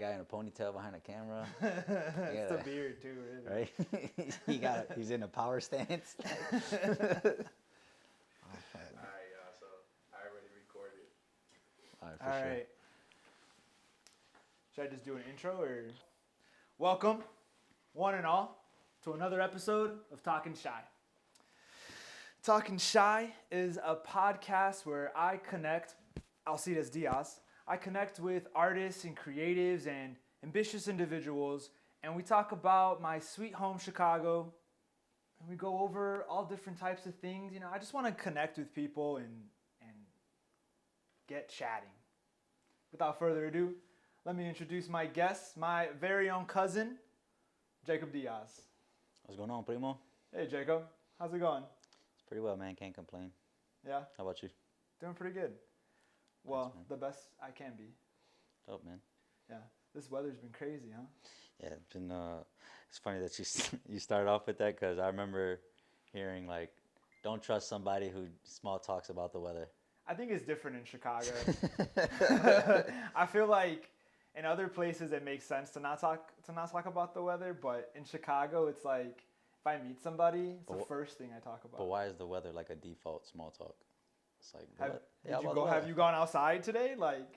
guy in a ponytail behind the camera. It's the beard too, really. Right? He's in a power stance. Alright, y'all, so I already recorded. All All right. Should I just do an intro or? Welcome, one and all, to another episode of Talkin Chi. Talkin Chi is a podcast where I connect, Jacob Diaz, I connect with artists and creatives and ambitious individuals, and we talk about my sweet home, Chicago, and we go over all different types of things. You know, I just want to connect with people and get chatting. Without further ado, let me introduce my guest, my very own cousin, Jacob Diaz. What's going on, primo? Hey, Jacob. How's it going? It's pretty well, man. Can't complain. Yeah? How about you? Doing pretty good. Well, man. the best I can be. Dope, man. Yeah. This weather's been crazy, huh? Yeah, it's been. It's funny that you started off with that because I remember hearing like, don't trust somebody who small talks about the weather. I think it's different in Chicago. I feel like in other places it makes sense to not talk about the weather, but in Chicago it's like if I meet somebody, it's the first thing I talk about. But why is the weather like a default small talk? It's like have you gone outside today? Like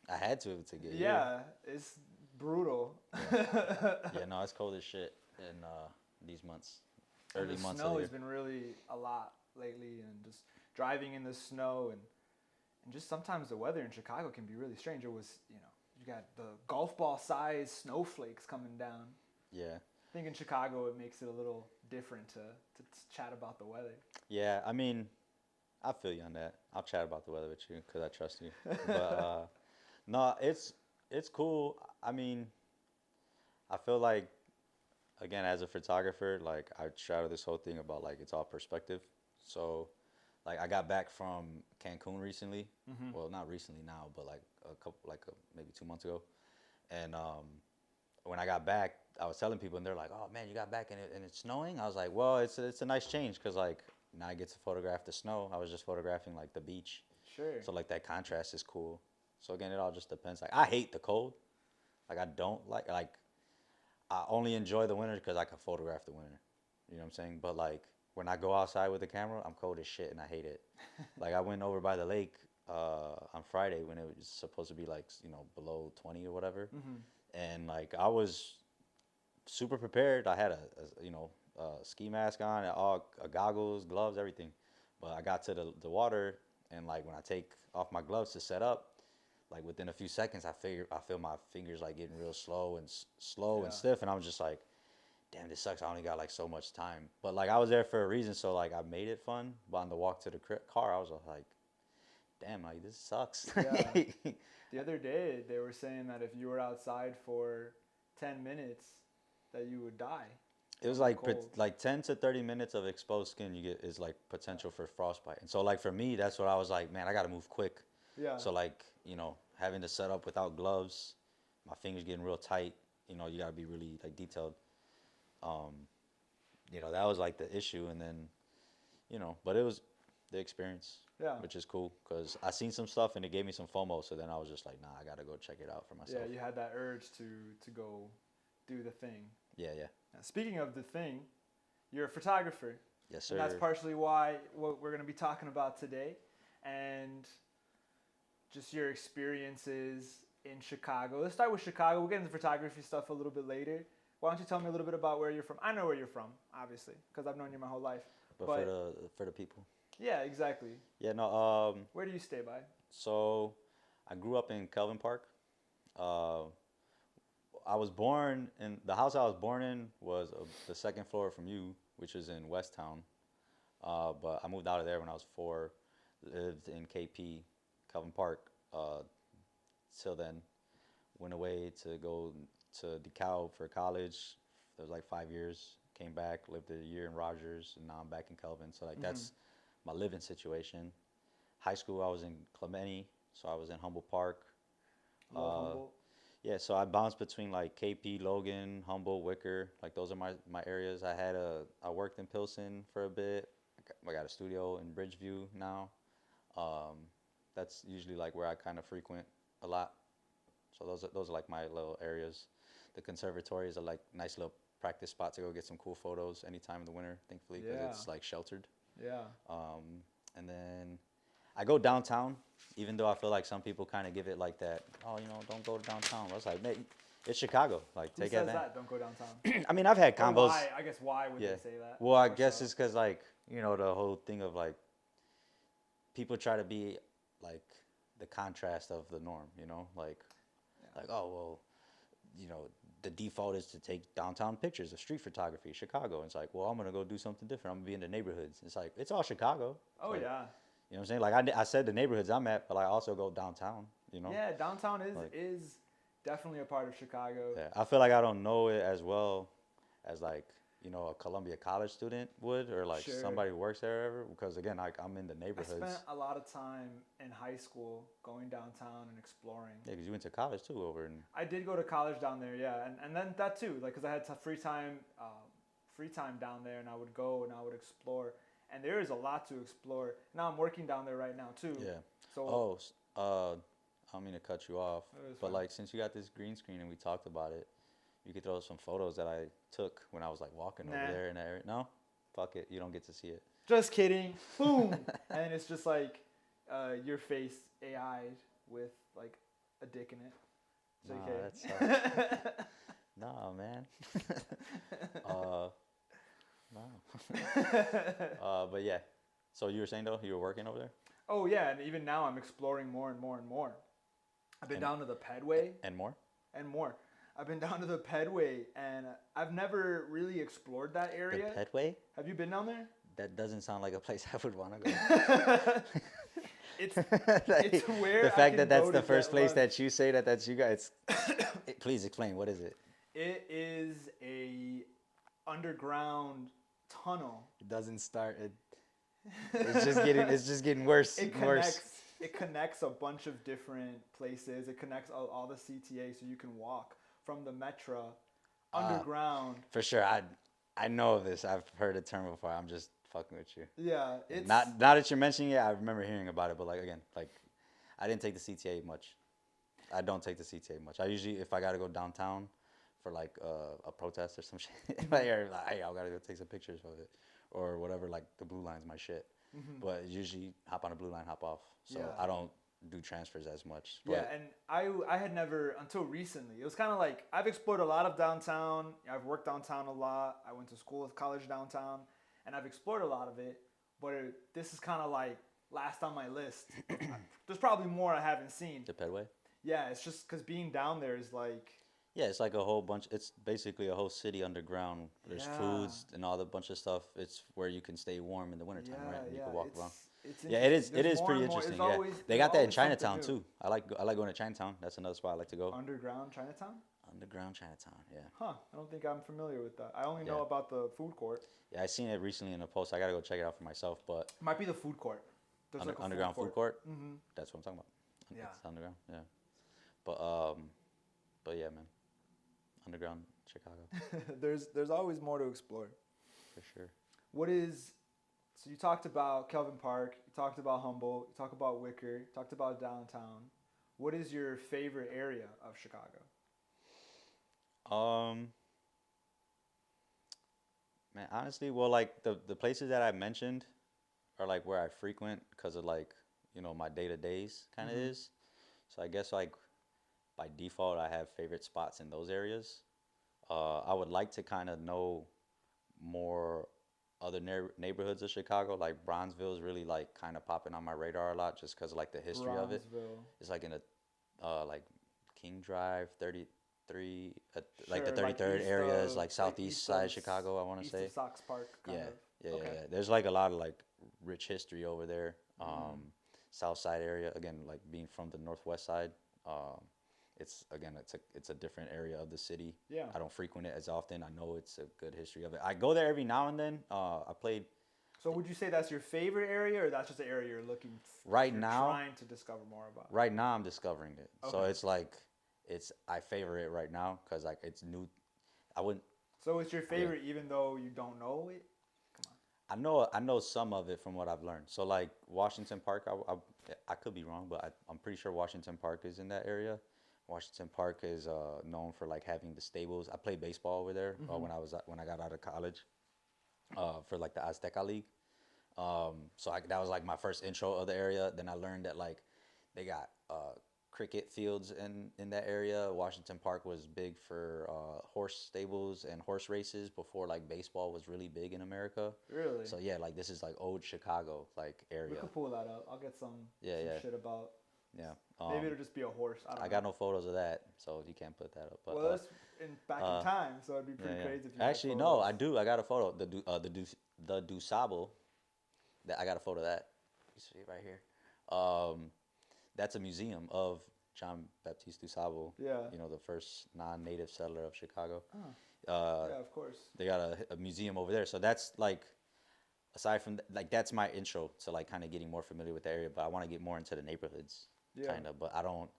I had to get here. Yeah, it's brutal. Yeah, no, it's cold as shit in these months, early months. The snow has been really a lot lately, and just driving in the snow and just sometimes the weather in Chicago can be really strange. It was, you got the golf ball size snowflakes coming down. Yeah. I think in Chicago it makes it a little different to chat about the weather. Yeah, I mean, I feel you on that. I'll chat about the weather with you because I trust you. But no, it's cool. I mean, I feel like, again, as a photographer, like I shadow this whole thing about like it's all perspective. So, like I got back from Cancun recently. Mm-hmm. Well, not recently now, but like maybe 2 months ago. And when I got back, I was telling people, and they're like, "Oh man, you got back and it's snowing." I was like, "Well, it's a nice change because like now I get to photograph the snow. I was just photographing like the beach. Sure. So like that contrast is cool. So again, it all just depends. Like I hate the cold. Like I don't like I only enjoy the winter because I can photograph the winter. You know what I'm saying? But like when I go outside with the camera, I'm cold as shit and I hate it. Like I went over by the lake on Friday when it was supposed to be like below 20 or whatever, and like I was super prepared. I had a ski mask on, all goggles, gloves, everything. But I got to the water, and like when I take off my gloves to set up, like within a few seconds, I feel my fingers like getting real slow and stiff, and I was just like, damn, this sucks. I only got like so much time. But like I was there for a reason, so like I made it fun. But on the walk to the car, I was like, damn, like this sucks. Yeah. The other day, they were saying that if you were outside for 10 minutes, that you would die. It was like 10 to 30 minutes of exposed skin is like potential for frostbite. And so like for me, that's what I was like, man, I got to move quick. Yeah. So like, having to set up without gloves, my fingers getting real tight, you got to be really like detailed. That was like the issue. And then, but it was the experience, which is cool because I seen some stuff and it gave me some FOMO. So then I was just like, nah, I got to go check it out for myself. Yeah, you had that urge to go do the thing. Yeah. Now, speaking of the thing, you're a photographer. Yes, sir. And that's partially what we're going to be talking about today. And just your experiences in Chicago. Let's start with Chicago. We'll get into photography stuff a little bit later. Why don't you tell me a little bit about where you're from? I know where you're from, obviously, because I've known you my whole life. But for the people. Yeah, exactly. Yeah, no. Where do you stay by? So, I grew up in Kelvin Park. I was born in the house I was born in was the second floor from you, which is in West Town. But I moved out of there when I was 4. Lived in KP, Kelvin Park. Till then, went away to go to DeKalb for college. It was like 5 years. Came back, lived a year in Rogers, and now I'm back in Kelvin. So like that's my living situation. High school, I was in Clemente, so I was in Humboldt Park. Humboldt. Yeah, so I bounced between like KP, Logan, Humboldt, Wicker. Like those are my areas. I worked in Pilsen for a bit. I got a studio in Bridgeview now. That's usually like where I kind of frequent a lot. So those are like my little areas. The conservatories are like nice little practice spot to go get some cool photos anytime in the winter, thankfully, because Yeah. it's like sheltered. Yeah. And then I go downtown, even though I feel like some people kind of give it like that. Oh, don't go to downtown. I was like, man, it's Chicago. Like, Who take says advantage. that? Don't go downtown. I mean, I've had Or combos. why? I guess why would Yeah. they say that? Well, I More guess so. it's because like the whole thing of like people try to be like the contrast of the norm. Like oh well, the default is to take downtown pictures of street photography, Chicago. And it's like, well, I'm gonna go do something different. I'm gonna be in the neighborhoods. It's like it's all Chicago. Oh like, yeah. You know what I'm saying? Like I said the neighborhoods I'm at, but I also go downtown. Yeah, downtown is Like- is definitely a part of Chicago. Yeah, I feel like I don't know it as well as like a Columbia College student would, or like Sure. somebody who works there, or whatever, because again, like I'm in the I neighborhoods. spent a lot of time in high school going downtown and exploring. Yeah, because you went to college too over in. I did go to college down there, yeah, and then that too, like, cause I had free time down there, and I would go and I would explore, and there is a lot to explore. Now I'm working down there right now too. Yeah. So I don't mean to cut you off, No, it's but fine. like since you got this green screen and we talked about it, you could throw some photos that I took when I was like walking Nah. over there in that area. No, fuck it, you don't get to see it. just kidding, boom, and it's just like your face AI'd with like a dick in it. Nah, JK. Nah, man. No. But yeah. So you were saying though, you were working over there? Oh yeah, and even now I'm exploring more and more and more. I've been And- down to the Pedway And more? and more. I've been down to the Pedway, and I've never really explored that area. The Petway? Have you been down there? That doesn't sound like a place I would want to go. It's Like, it's where the I fact can that that's go the to first get place lunch. that you say that's you guys. Please explain. What is it? It is a underground tunnel. It doesn't start. It's just getting worse. It and worse. connects. It connects a bunch of different places. It connects all the CTA, so you can walk from the Metro underground. For sure. I know of this. I've heard the term before. I'm just fucking with you. Yeah, it's Not that you're mentioning it. I remember hearing about it, but like again, like I didn't take the CTA much. I don't take the CTA much. I usually, if I gotta go downtown for like a protest or some shit, like, hey, I gotta go take some pictures of it or whatever. Like the blue line's my shit. But usually hop on a blue line, hop off. So Yeah. I don't do transfers as much. But Yeah, and I had never until recently. It was kind of like I've explored a lot of downtown. I've worked downtown a lot. I went to school, college downtown, and I've explored a lot of it. But this is kind of like last on my list. There's probably more I haven't seen. the Pedway. Yeah, it's just because being down there is like Yeah, it's like a whole bunch. It's basically a whole city underground. There's Yeah. foods and all the bunch of stuff. It's where you can stay warm in the wintertime, yeah, right? And you yeah. can walk around. It's Yeah, it is. interesting. It There's is more pretty and more. interesting. There's Yeah, always- they there's got that in always something Chinatown new. too. I like going to Chinatown. That's another spot I like to go. Underground Chinatown? Underground Chinatown. Yeah. Huh. I don't think I'm familiar with that. I only know Yeah. about the food court. Yeah, I seen it recently in a post. I gotta go check it out for myself. But Might be the food court. There's like a underground food court. Mm-hmm. That's what I'm talking about. Yeah. It's underground. Yeah. But yeah, man. Underground Chicago There's always more to explore. for sure. What is so you talked about Kelvin Park, you talked about Humboldt, you talked about Wicker, you talked about downtown. What is your favorite area of Chicago? Man, honestly, well, like the places that I mentioned are like where I frequent because of like my day to days kind of is. So I guess like by default I have favorite spots in those areas. I would like to kind of know more other neighborhoods of Chicago. Like Bronzeville is really like kind of popping on my radar a lot just because of like the history of it. Bronzeville. It's like in a like King Drive 33, like the Sure, like 33rd east area is of- like southeast side of- Chicago, I want to east say. of Sox Park, kind Yeah, of. yeah, Okay. yeah. There's like a lot of like rich history over there. South side area, again, like being from the northwest side, it's a different area of the city. Yeah. I don't frequent it as often. I know it's a good history of it. I go there every now and then. I played So would you say that's your favorite area, or that's just the area you're looking Right you're now- trying to discover more about? right now. I'm discovering it, so Okay. it's like I favor it right now because like it's new. I wouldn't. So it's your favorite even though you don't know it? I know some of it from what I've learned. So like Washington Park, I could be wrong, but I'm pretty sure Washington Park is in that area. Washington Park is known for like having the stables. I played baseball over there when I got out of college for like the Azteca League. That was like my first intro of the area. Then I learned that like they got cricket fields in that area. Washington Park was big for horse stables and horse races before like baseball was really big in America. Really? So yeah, like this is like old Chicago like We area. could pull that up. I'll get some shit about. Yeah. Maybe it'll just be a horse. I don't know. I got no photos of that, so you can't put that up. But, Well, that's back in time, so it'd be pretty crazy if you had actually, no, photos. I do. I got a photo. The Dusable. That I got a photo of that. You see it right here. That's a museum of John Baptiste Dusable. Yeah. You know, the first non-native settler of Chicago. Yeah, of course. They got a museum over there. So that's like, aside from like that's my intro to like kind of getting more familiar with the area. But I want to get more into the neighborhoods, kind of. But I don't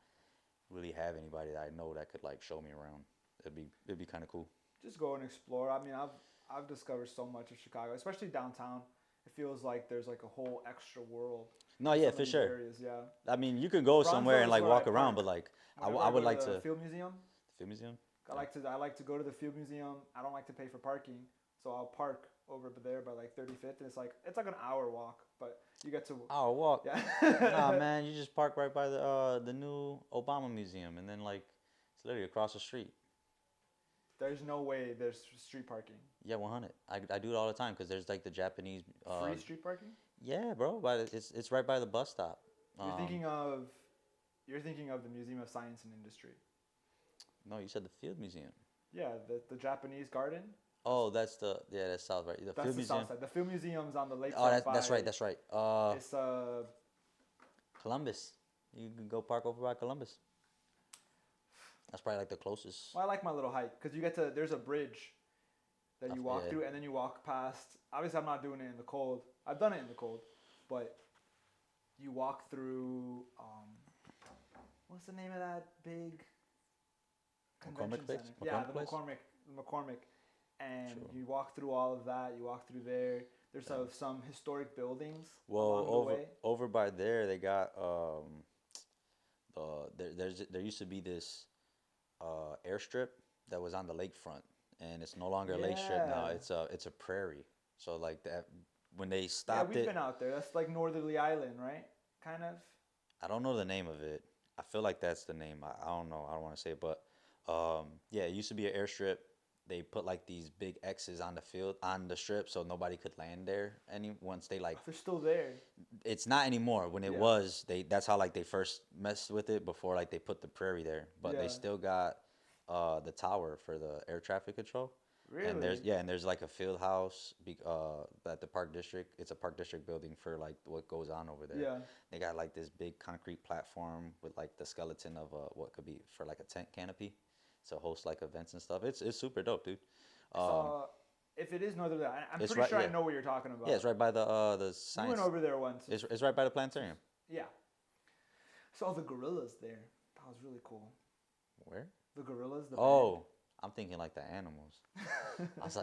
really have anybody that I know that could like show me around. It'd be kind of cool. Just go and explore. I mean, I've discovered so much of Chicago, especially downtown. It feels like there's like a whole extra world. No, in yeah, some of for these sure. Areas, yeah. I mean, you can go somewhere and is like where I walk around, park. but like Whenever I would go like to the to. Field Museum. Field Museum. I like to go to the Field Museum. I don't like to pay for parking, so I'll park over there by like 35th, and it's like an hour walk, but you get to. Oh, walk. Yeah. Nah, man, you just park right by the new Obama Museum, and then like it's literally across the street. There's no way there's street parking. Yeah, 100. I do it all the time because there's like the Japanese. Free street parking? Yeah, bro. But it's right by the bus stop. You're thinking of the Museum of Science and Industry. No, you said the Field Museum. Yeah, the Japanese garden. Oh, that's south, right? The That's Field the Museum. south side. The Field Museum's on the lakefront. Oh, that's right. That's right. It's Columbus. You can go park over by Columbus. That's probably like the closest. Well, I like my little hike because there's a bridge that you walk through, and then you walk past. Obviously, I'm not doing it in the cold. I've done it in the cold, but you walk through. What's the name of that big convention McCormick Place? center? Yeah, the Place? McCormick, and True. you walk through all of that. You walk through there. There's some historic buildings. Well, along the way. over by there, they got there used to be this airstrip that was on the lakefront, and it's no longer a lake strip now. Yeah. It's a prairie. So like that when they Yeah, stopped we've it, been out there. That's like Northerly Island, right? Kind of. I don't know the name of it. I feel like that's the name. I don't know. I don't want to say it, but yeah, it used to be an airstrip. They put like these big X's on the strip, so nobody could land there. Once they like, They're still there. it's not anymore. When it was, that's how like they first messed with it before like they put the prairie there. But they still got the tower for the air traffic control. Really? And there's like a field house at the park district. It's a park district building for like what goes on over there. Yeah. They got like this big concrete platform with like the skeleton of what could be for like a tent canopy to host like events and stuff. It's super dope, dude. If it is Northerly Island, I'm it's pretty right- sure I yeah. know what you're talking about. Yeah, it's right by the We science. went over there once. It's right by the planetarium. Yeah. Saw the gorillas there. That was really cool. Where? The gorillas. The Oh, I'm thinking like the animals. I was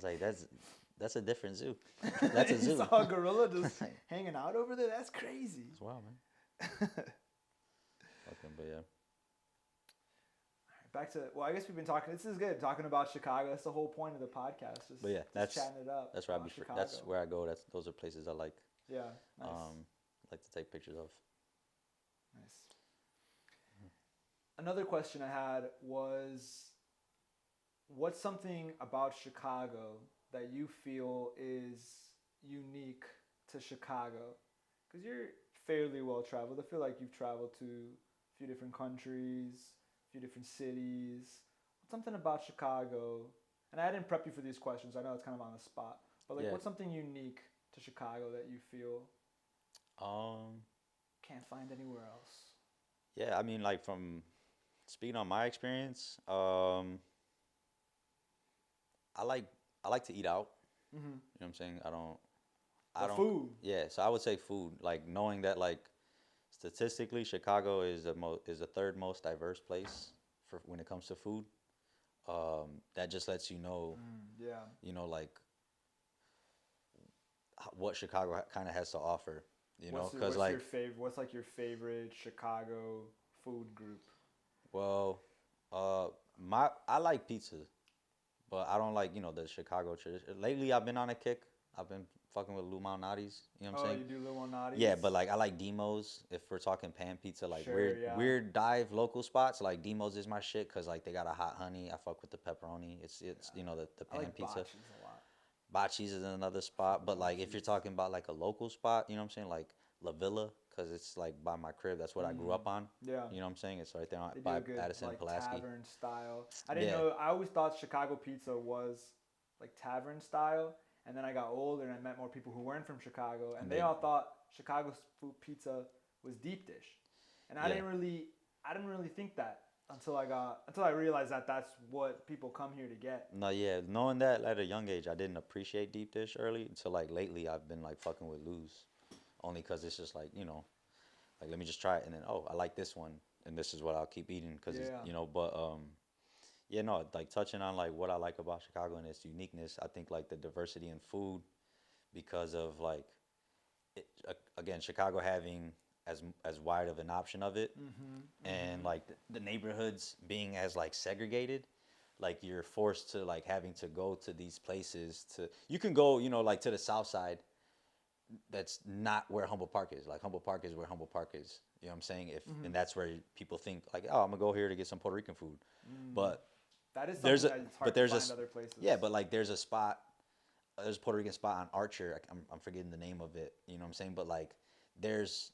like, that's a different zoo. That's a You zoo. saw a gorilla just hanging out over there? That's crazy. It's wild, man. Okay, but yeah. Back to, well, I guess we've been talking, this is good, talking about Chicago. That's the whole point of the podcast. But yeah, just chatting it up. That's where about that's Chicago. where I go. Those are places I like. Yeah, nice. Like to take pictures of. Nice. Another question I had was, what's something about Chicago that you feel is unique to Chicago? Because you're fairly well traveled. I feel like you've traveled to a few different countries, a few different cities. What's something about Chicago? And I didn't prep you for these questions. I know it's kind of on the spot. But like, Yeah. what's something unique to Chicago that you feel can't find anywhere else? Yeah, I mean, like from speaking on my experience, I like to eat out. Mm-hmm. You know what I'm saying? I don't. Food. Yeah, so I would say food. Like knowing that, like statistically, Chicago is the third most diverse place for when it comes to food. That just lets you know, Yeah. you know, like what Chicago kind of has to offer. You know, because like what's like your favorite Chicago food group? Well, I like pizza, but I don't like the Chicago tradition. Lately, I've been on a kick. I've been fucking with Lou Malnati's. You know what I'm Oh, saying? you do Lil Nadi's? Yeah, but like I like Demos. If we're talking pan pizza, like Sure, weird yeah. weird dive local spots, like Demos is my shit because like they got a hot honey. I fuck with the pepperoni. It's the I pan like pizza. Botches a lot. Bocce's is another spot, but like if you're Bocce's. talking about like a local spot, you know what I'm saying, like La Villa, because it's like by my crib. That's what I grew up on. Yeah. You know what I'm saying? It's right there They do by a good Addison like Pulaski. tavern style. I didn't Yeah. know. I always thought Chicago pizza was like tavern style, and then I got older and I met more people who weren't from Chicago, and And they they- all thought Chicago's food pizza was deep dish, and I Yeah. didn't really think that until I realized that that's what people come here to get. No, yeah, knowing that at a young age, I didn't appreciate deep dish early until like lately. I've been like fucking with Lou's, only because it's just like like let me just try it and then I like this one and this is what I'll keep eating because Yeah. But yeah, no, like touching on like what I like about Chicago and its uniqueness, I think like the diversity in food because of like again Chicago having as wide of an option of it and like the neighborhoods being as like segregated, like you're forced to like having to go to these places to you can go like to the south side that's not where Humboldt Park is. Like Humboldt Park is where Humboldt Park is. You know what I'm saying? And that's where people think like, oh, I'm gonna go here to get some Puerto Rican food. But That is something there's a that it's hard but there's to a find other places. yeah, but like there's a Puerto Rican spot on Archer. I'm forgetting the name of it. You know what I'm saying? But like there's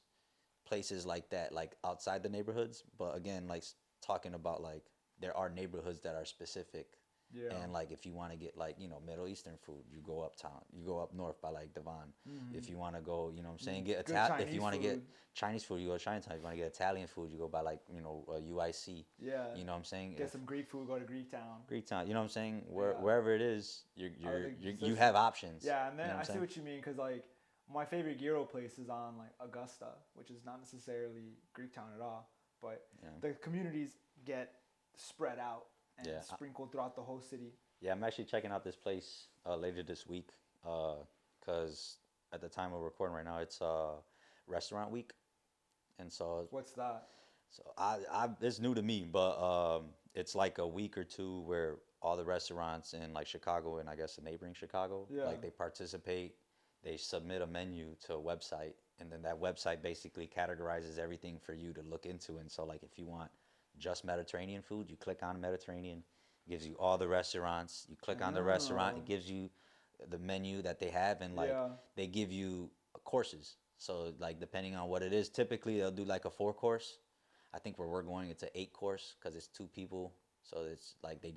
places like that like outside the neighborhoods. But again, like talking about like there are neighborhoods that are specific. Yeah. And like if you want to get like Middle Eastern food, you go uptown. You go up north by like Devon. If you want to go, you know what I'm saying, get Good if you Chinese want to get food. Chinese food, you go to Chinatown. If you want to get Italian food, you go by like UIC. Yeah. You know what I'm saying? Get some Greek food, go to Greek Town. Greek Town. You know what I'm saying? Yeah. Wherever it is, you think have options. Yeah, and then You know I what I'm see saying? what you mean because like my favorite gyro place is on like Augusta, which is not necessarily Greek Town at all, but Yeah. the communities get spread out and Yeah. sprinkled throughout the whole city. Yeah, I'm actually checking out this place later this week because at the time we're recording right now, it's restaurant week, and so What's that? it's new to me, but it's like a week or two where all the restaurants in like Chicago and I guess the neighboring Chicago, Yeah. like they participate, they submit a menu to a website, and then that website basically categorizes everything for you to look into. And so like if you want just Mediterranean food, you click on Mediterranean, it gives you all the restaurants. You click on the restaurant, it gives you the menu that they have, and like Yeah. they give you courses. So like depending on what it is, typically they'll do like a 4-course. I think where we're going, it's an 8-course because it's 2 people. So it's like they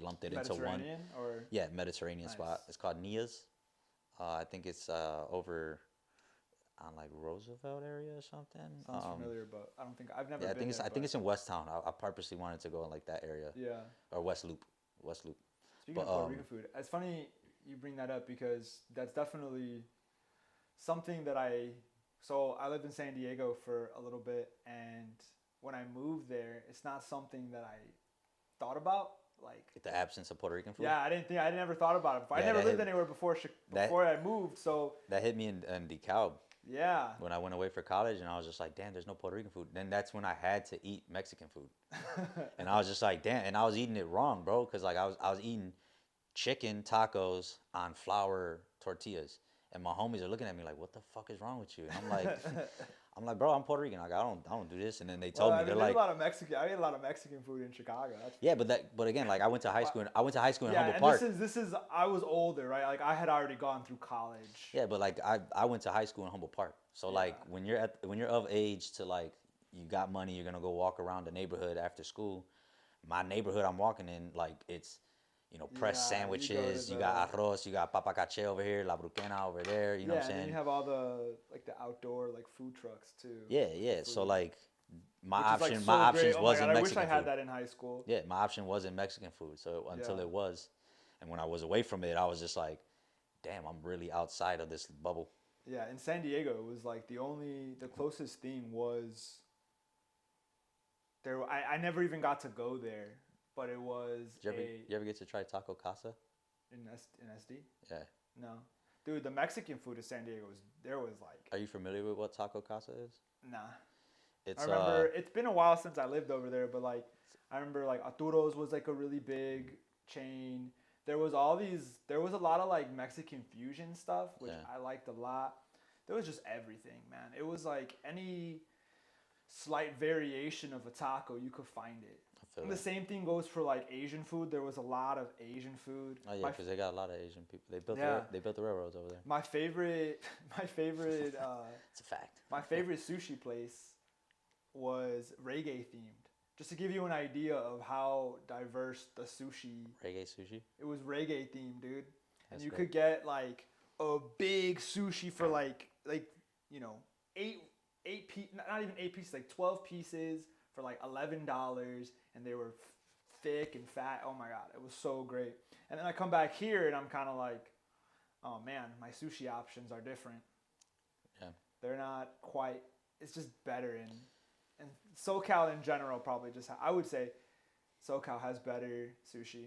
lumped it into one. Mediterranean or Yeah, Mediterranean Nice. spot. It's called Nia's. I think it's over on like Roosevelt area or something. sounds familiar, but I don't think I've never Yeah, I been think it's there, I think but- it's in West Town. I purposely wanted to go in like that area yeah. or West Loop. Speaking But, of Puerto Rican food, it's funny you bring that up because that's definitely something that So I lived in San Diego for a little bit, and when I moved there, it's not something that I thought about. Like, The absence of Puerto Rican food. yeah, I never thought about it before. I Yeah, never that lived hit- anywhere before that- before I moved, so That hit me in DeKalb yeah. when I went away for college, and I was just like, damn, there's no Puerto Rican food. Then that's when I had to eat Mexican food, and I was just like, damn, and I was eating it wrong, bro, because like I was eating chicken tacos on flour tortillas, and my homies are looking at me like, what the fuck is wrong with you? And I'm like, bro, I'm Puerto Rican. Like I don't do this. And then they told Well, me I they're mean, there's like, a lot of Mexican. I ate a lot of Mexican food in Chicago. That's yeah, but again, like I went to high school. I went to high school in yeah, Humboldt and Park. this is I was older, right? Like I had already gone through college. Yeah, but like I went to high school in Humboldt Park. So like when you're of age to like you got money, you're gonna go walk around the neighborhood after school. My neighborhood I'm walking in, like it's pressed Yeah, you go to sandwiches. You got arroz, you got papa caché over here, la bruquena over there. You know what I'm and then saying? you have all the like the outdoor like food trucks too. Yeah. So like my Which is, like, option, so my great. options Oh my wasn't God, Mexican I wish I had food. that in high school. Yeah, my option wasn't Mexican food. So until Yeah. it was, and when I was away from it, I was just like, damn, I'm really outside of this bubble. Yeah, in San Diego, it was like the closest thing was there. I never even got to go there, but it was You ever get to try Taco Casa? in SD. Yeah. No, dude, the Mexican food in San Diego was like Are you familiar with what Taco Casa is? nah. It's I remember it's been a while since I lived over there, but like I remember like Arturo's was like a really big chain. There was there was a lot of like Mexican fusion stuff, which Yeah. I liked a lot. There was just everything, man. It was like any slight variation of a taco, you could find it. I feel And the that. same thing goes for like Asian food. There was a lot of Asian food. Oh yeah, My because they got a lot of Asian people. Yeah. They built the railroads over there. my favorite my favorite It's a fact. my favorite sushi place was reggae themed. Just to give you an idea of how diverse the sushi, Reggae sushi. it was reggae themed, dude. And That's you dope. could get like a big sushi for like you know not even 8 pieces, like 12 pieces for like $11, and they were thick and fat. Oh my god, it was so great. And then I come back here and I'm kind of like, oh man, my sushi options are different. Yeah. They're not quite. It's just better and SoCal in general probably just. I would say SoCal has better sushi,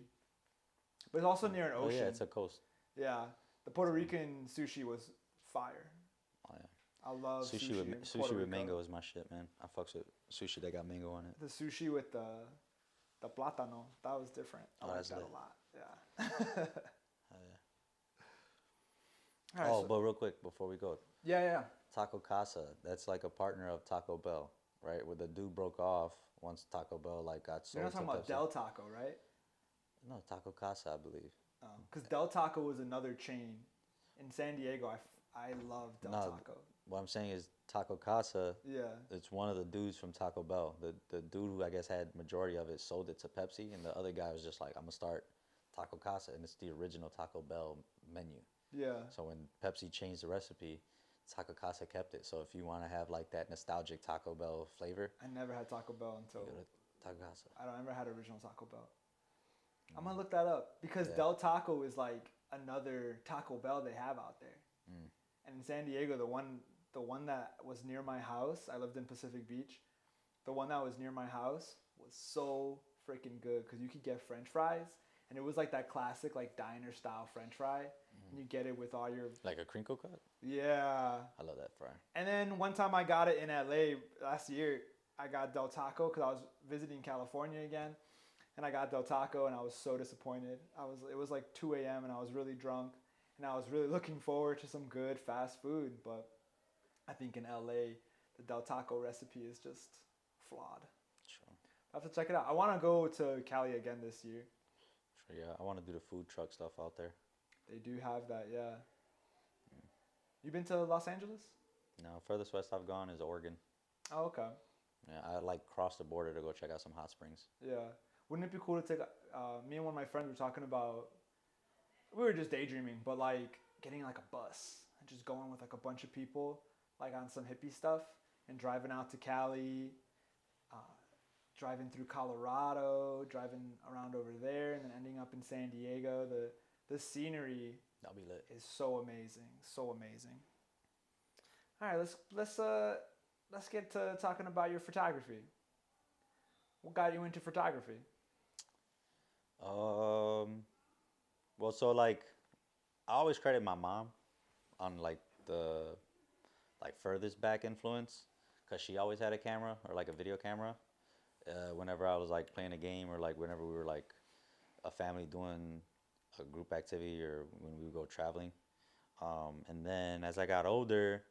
but it's also near an Oh ocean. yeah, it's a coast. Yeah, the Puerto Rican sushi was fire. Oh yeah. I love sushi. Sushi in with Puerto sushi with Rico. mango is my shit, man. I fucks with sushi that got mango on it. The sushi with the plátano, that was different. I Oh, like that's that lit. a lot. Yeah. Oh yeah. All right, Oh, so- but real quick before we go, yeah. Taco Casa, that's like a partner of Taco Bell, right? Where the dude broke off once Taco Bell like got You're sold not to talking about Pepsi. Del Taco, right? No, Taco Casa, I believe. Because Del Taco was another chain in San Diego. I love Del No. Taco. What I'm saying is Taco Casa. Yeah. It's one of the dudes from Taco Bell. The dude who I guess had majority of it sold it to Pepsi, and the other guy was just like, I'm gonna start Taco Casa, and it's the original Taco Bell menu. Yeah. So when Pepsi changed the recipe, Taco Casa kept it. So if you want to have like that nostalgic Taco Bell flavor, I never had Taco Bell you until go to Taco Casa. I don't ever had original Taco Bell. I'm gonna look that up because Yeah. Del Taco is like another Taco Bell they have out there. Mm. And in San Diego, the one that was near my house, I lived in Pacific Beach. The one that was near my house was so freaking good because you could get French fries, and it was like that classic like diner style French fry, and you get it with all your Like a crinkle cut? yeah. I love that fry. And then one time I got it in LA last year. I got Del Taco because I was visiting California again, and I got Del Taco and I was so disappointed. It was like 2 a.m. and I was really drunk, and I was really looking forward to some good fast food. But I think in LA, the Del Taco recipe is just flawed. Sure. I have to check it out. I want to go to Cali again this year. Sure. Yeah, I want to do the food truck stuff out there. They do have that, yeah. You been to Los Angeles? No, furthest west I've gone is Oregon. Oh, okay. Yeah, I like crossed the border to go check out some hot springs. Yeah. Wouldn't it be cool to take? Me and one of my friends were talking about. We were just daydreaming, but like getting like a bus and just going with like a bunch of people, like on some hippie stuff, and driving out to Cali, driving through Colorado, driving around over there, and then ending up in San Diego. The scenery That'll be lit. is so amazing, so amazing. All right, let's get to talking about your photography. What got you into photography? Well, so like, I always credit my mom on like the furthest back influence, cause she always had a camera or like a video camera. Whenever I was like playing a game or like whenever we were like a family doing a group activity or when we would go traveling. And then as I got older,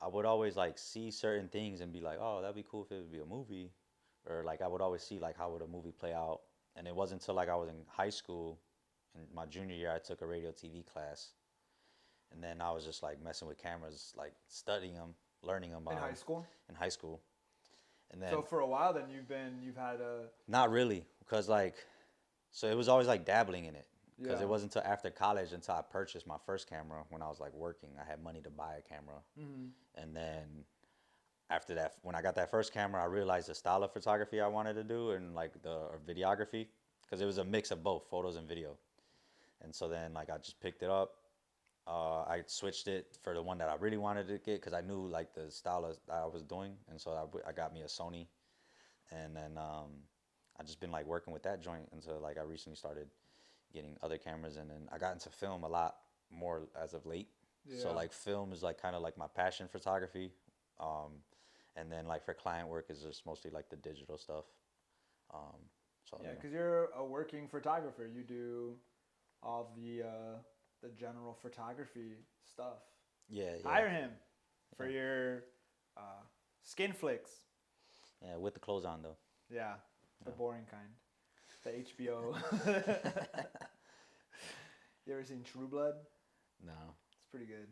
I would always like see certain things and be like, oh, that'd be cool if it would be a movie, or like I would always see like how would a movie play out. And it wasn't until like I was in high school, in my junior year, I took a radio TV class, and then I was just like messing with cameras, like studying them, learning them In high school? In high school, and then So for a while then you've had a not really, because like, so it was always like dabbling in it. Because Yeah. it wasn't until after college until I purchased my first camera when I was like working. I had money to buy a camera. And then after that, when I got that first camera, I realized the style of photography I wanted to do and like or videography, because it was a mix of both photos and video. And so then like I just picked it up. I switched it for the one that I really wanted to get because I knew like the style that I was doing. And so I got me a Sony. And then I just been like working with that joint until like I recently started getting other cameras, and then I got into film a lot more as of late. So Yeah. like film is like kind of like my passion, photography, And then like for client work is just mostly like the digital stuff. So Yeah, you know. because you're a working photographer. You do all the general photography stuff. Yeah, Hire him for Yeah. your skin flicks. yeah, with the clothes on though. Yeah, the Yeah. boring kind. The HBO. You ever seen True Blood? No, It's pretty good.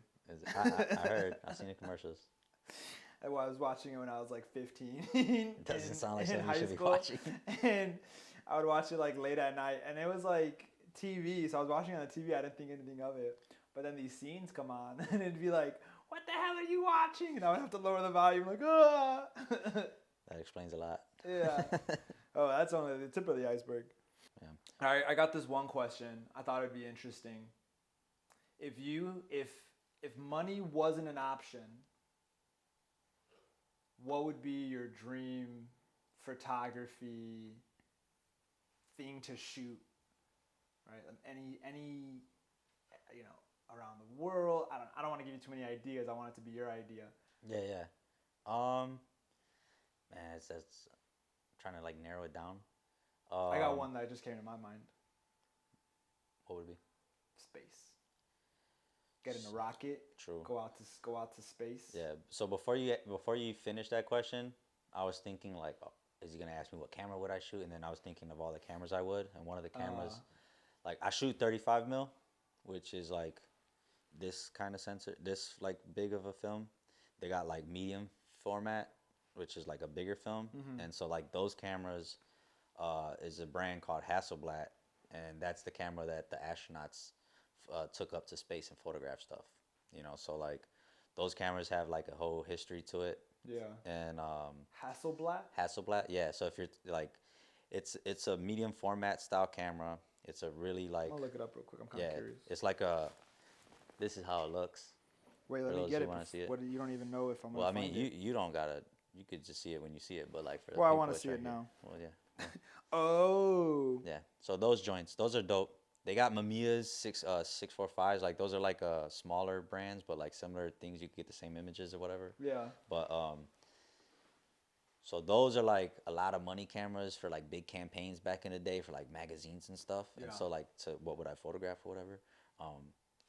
I heard. I've seen the commercials. I was watching it when I was like 15 It doesn't sound like in something you high should be school, watching. and I would watch it like late at night, and it was like TV. So I was watching it on TV. I didn't think anything of it, but then these scenes come on, and it'd be like, "What the hell are you watching?" And I would have to lower the volume, like, "Ah." That explains a lot. Yeah. Oh, that's only the tip of the iceberg. Yeah. All right, I got this one question. I thought it'd be interesting. If money wasn't an option, what would be your dream photography thing to shoot? Right? Any around the world. I don't want to give you too many ideas. I want it to be your idea. Yeah. Man, it's trying to like narrow it down. I got one that just came to my mind. What would it be? Space. Get in a rocket. True. Go out to space. Yeah. So before you finish that question, I was thinking like, oh, is he gonna ask me what camera would I shoot? And then I was thinking of all the cameras I would, and one of the cameras, like I shoot 35 mil, which is like this kind of sensor, this like big of a film. They got like medium format, which is like a bigger film, and so like those cameras, is a brand called Hasselblad, and that's the camera that the astronauts took up to space and photographed stuff. You know, so like those cameras have like a whole history to it. Yeah. And Hasselblad. yeah. So if you're like, it's a medium format style camera. It's a really like, I'll look it up real quick. I'm kind of yeah. curious. It's like a. This is how it looks. Wait, let for me those get who it. wanna see it. What you don't even know if I'm Well, I gonna mean, find it. you don't gotta. You could just see it when you see it, but like for the Well, I people, wanna it's see right it here. now. Well, yeah. Oh. Yeah. So those joints, those are dope. They got Mamiya's 645s. Like those are like smaller brands, but like similar things. You could get the same images or whatever. Yeah. But so those are like a lot of money cameras for like big campaigns back in the day for like magazines and stuff. Yeah. And so like what would I photograph or whatever.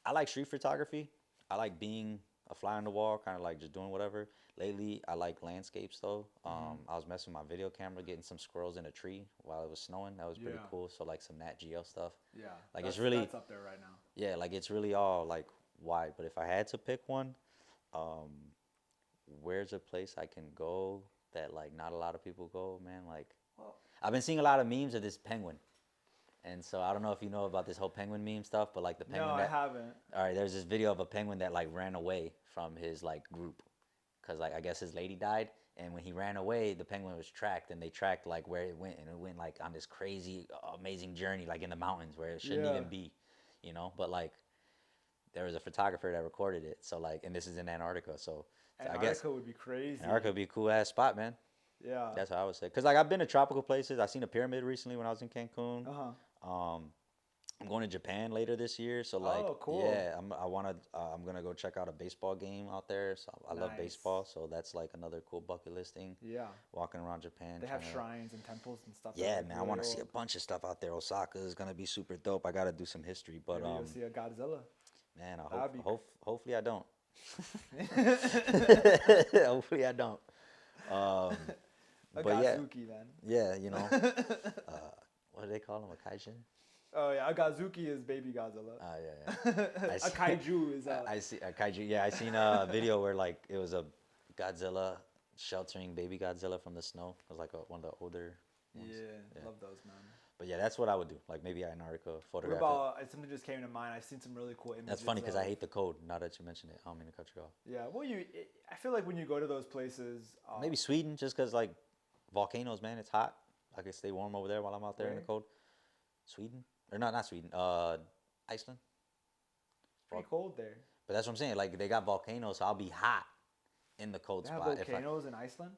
I like street photography. I like being a fly on the wall, kind of like just doing whatever. Lately, I like landscapes though. I was messing with my video camera, getting some squirrels in a tree while it was snowing. That was pretty Yeah. cool. So like some Nat Geo stuff. Yeah. Like it's really, that's up there right now. yeah, like it's really all like wide. But if I had to pick one, where's a place I can go that like not a lot of people go, man? Like Well, I've been seeing a lot of memes of this penguin. And so I don't know if you know about this whole penguin meme stuff, but like the penguin no, I that, haven't. all right, there's this video of a penguin that like ran away from his like group, cause like I guess his lady died, and when he ran away, the penguin was tracked, and they tracked like where it went, and it went like on this crazy, amazing journey like in the mountains where it shouldn't Yeah. even be, you know. But like there was a photographer that recorded it, so like, and this is in Antarctica, so I guess Antarctica would be crazy. Antarctica would be a cool ass spot, man. Yeah. That's how I would say, cause like I've been to tropical places. I seen a pyramid recently when I was in Cancun. I'm going to Japan later this year, so like, Oh, cool. yeah, I'm gonna go check out a baseball game out there. So I love Nice. baseball, so that's like another cool bucket list thing. Yeah. Walking around Japan. They have trying to- shrines and temples and stuff. that Yeah, look man, I really want to see a old. bunch of stuff out there. Osaka is gonna be super dope. I gotta do some history, but Maybe you'll see a Godzilla. man, I That'd be hopefully I don't. Hopefully I don't. A But yeah, Gazuki then. yeah, you know, what do they call them? A kaijin? Oh yeah, a Gazuki is baby Godzilla. Yeah. I A see- kaiju is I see a kaiju. Yeah, I seen a video where like it was a Godzilla sheltering baby Godzilla from the snow. It was like one of the older ones. Yeah, love those, man. But yeah, that's what I would do. Like maybe Antarctica, What photograph it. about something just came to mind? I've seen some really cool images. That's funny because I of- hate the cold. Now that you mention it, I don't mean to cut you off. Yeah, well, I feel like when you go to those places, Maybe Sweden, just because like volcanoes, man, it's hot. I can stay warm over there while I'm out there in the Where? cold. Sweden or not Sweden. Iceland. it's pretty cold there. But that's what I'm saying. Like they got volcanoes, so I'll be hot in the cold They have spot. volcanoes in Iceland.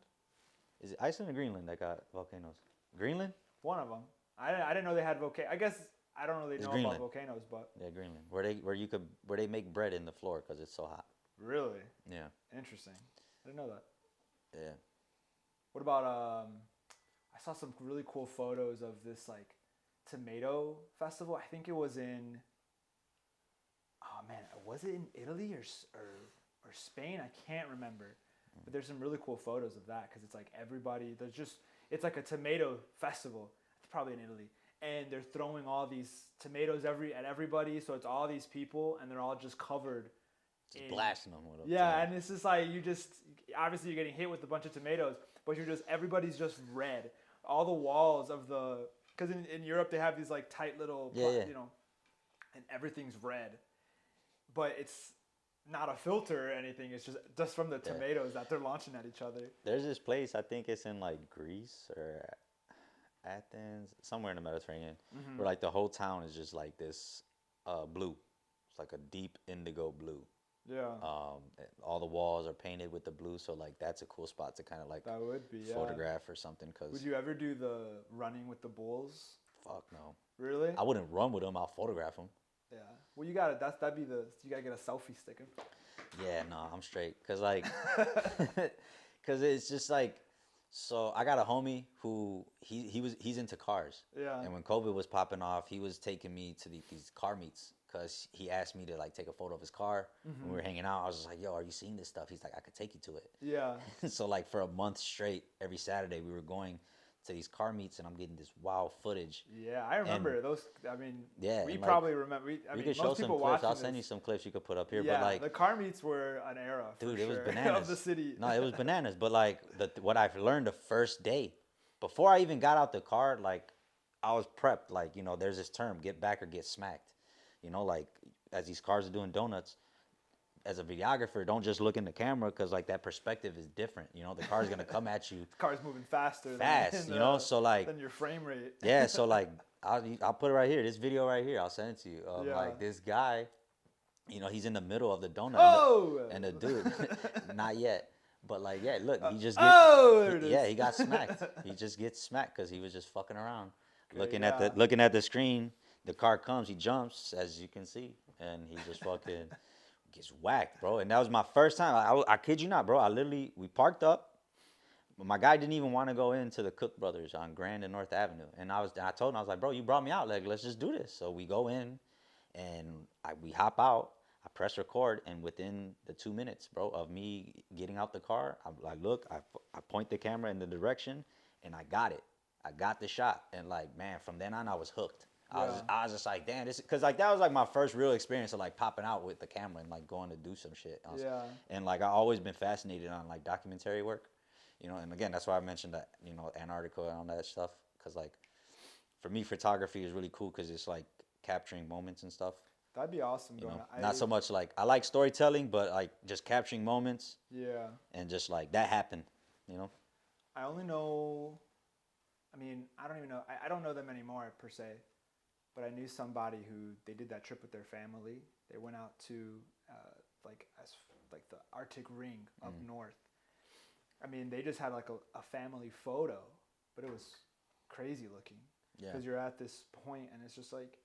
Is it Iceland or Greenland that got volcanoes? Greenland? One of them. I didn't know they had volcanoes. I guess I don't really It's know Greenland. about volcanoes, but Yeah, Greenland. Where they make bread in the floor because it's so hot. really Yeah, interesting. I didn't know that. yeah. What about I saw some really cool photos of this like tomato festival. I think it was in. Oh man, was it in Italy or Spain? I can't remember. But there's some really cool photos of that because it's like everybody. It's like a tomato festival. It's probably in Italy, and they're throwing all these tomatoes at everybody. So it's all these people, and they're all just covered. Just blasting them with them. Yeah, and it's just like obviously you're getting hit with a bunch of tomatoes, but everybody's just red. All the walls of because in Europe they have these like tight little, and everything's red, but it's not a filter or anything. It's just from the tomatoes that they're launching at each other. There's this place, I think it's in like Greece or Athens, somewhere in the Mediterranean, where like the whole town is just like this blue. It's like a deep indigo blue. Yeah. All the walls are painted with the blue, so like that's a cool spot to kind of like that would be photograph or something. Cause would you ever do the running with the bulls? Fuck no. Really? I wouldn't run with them. I'll photograph them. Yeah. Well, you gotta get a selfie stick. Yeah, no, I'm straight. Cause like, cause it's just like, so I got a homie who he's into cars. Yeah. And when COVID was popping off, he was taking me to these car meets. Cause he asked me to like take a photo of his car. When we were hanging out, I was just like, "Yo, are you seeing this stuff?" He's like, "I could take you to it." Yeah. So like for a month straight, every Saturday we were going to these car meets, and I'm getting this wild footage. Yeah, I remember those. I mean, yeah, we like, probably remember. We could show most some people clips. I'll watching send you some clips you could put up here. Yeah, but like the car meets were an era. Dude, for it was sure, bananas. of the city. No, it was bananas. But like what I've learned the first day, before I even got out the car, like I was prepped. Like there's this term: get back or get smacked. Like as these cars are doing donuts. As a videographer, don't just look in the camera because like that perspective is different. The car's gonna come at you. The car's moving faster. So like than your frame rate. Yeah, so like I'll put it right here. This video right here, I'll send it to you. Like this guy, he's in the middle of the donut. Oh! And the dude, not yet, but like look, he just he got smacked. He just gets smacked because he was just fucking around, looking at the screen. The car comes, he jumps, as you can see, and he just fucking gets whacked, bro. And that was my first time. I kid you not, bro. We parked up. My guy didn't even want to go into the Cook Brothers on Grand and North Avenue. And I told him, I was like, bro, you brought me out. Like, let's just do this. So we go in, and we hop out. I press record, and within the 2 minutes, bro, of me getting out the car, I'm like, look, I point the camera in the direction, and I got it. I got the shot. And, like, man, from then on, I was hooked. I was just like, damn, this, because like that was like my first real experience of like popping out with the camera and like going to do some shit. And like I always been fascinated on like documentary work, and again that's why I mentioned that Antarctica and all that stuff, because like for me photography is really cool because it's like capturing moments and stuff. That'd be awesome. Not so much like I like storytelling, but like just capturing moments. Yeah. And just like that happened, I only know. I mean, I don't even know. I don't know them anymore per se. But I knew somebody who they did that trip with their family. They went out to the Arctic Ring up north. I mean, they just had like a family photo, but it was crazy looking. Yeah. Because you're at this point and it's just like,